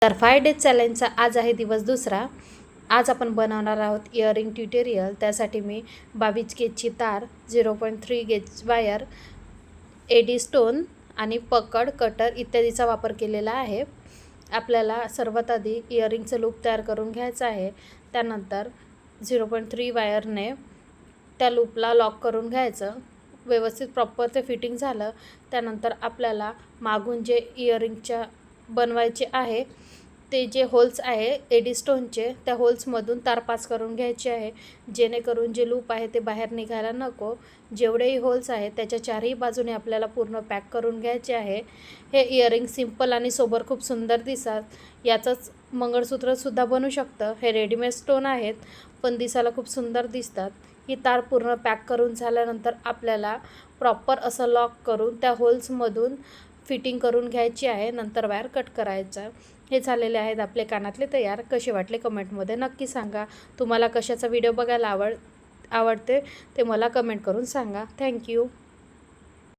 तर 5 डेज चॅलेंजचा आज आहे दिवस दुसरा। आज आपण बनवणार आहोत इयरिंग ट्युटोरियल। त्यासाठी मी 22 गेजची तार, 0.3 गेज वायर, एडी स्टोन आणि पकड, कटर इत्यादीचा वापर केलेला आहे। आपल्याला सर्वात आधी इयरिंगचं लूप तयार करून घ्यायचं आहे। त्यानंतर 0.3 वायरने त्या लूपला लॉक करून घ्यायचं। व्यवस्थित प्रॉपर ते फिटिंग झालं त्यानंतर आपल्याला मागून जे इयरिंगच्या बनवायचे आहे ते जे होल्स आहे एडी स्टोनचे, त्या होल्समधून तार पास करून घ्यायची आहे, जेणेकरून जे लूप आहे ते बाहेर निघायला नको। जेवढेही होल्स आहेत त्याच्या चारही बाजूने आपल्याला पूर्ण पॅक करून घ्यायचे आहे। हे इयरिंग सिंपल आणि सोबर खूप सुंदर दिसतात। याचंच मंगळसूत्रसुद्धा बनू शकतं। हे रेडीमेड स्टोन आहेत पण दिसायला खूप सुंदर दिसतात। ही तार पूर्ण पॅक करून झाल्यानंतर आपल्याला प्रॉपर असं लॉक करून त्या होल्समधून फिटिंग करून घ्यायची आहे। नंतर वायर कट करायचा। हे झालेले आहेत आपले कानातले तयार। कसे वाटले कमेंटमध्ये नक्की सांगा। तुम्हाला कशाचा व्हिडिओ बघायला आवडते ते मला कमेंट करून सांगा। थँक्यू।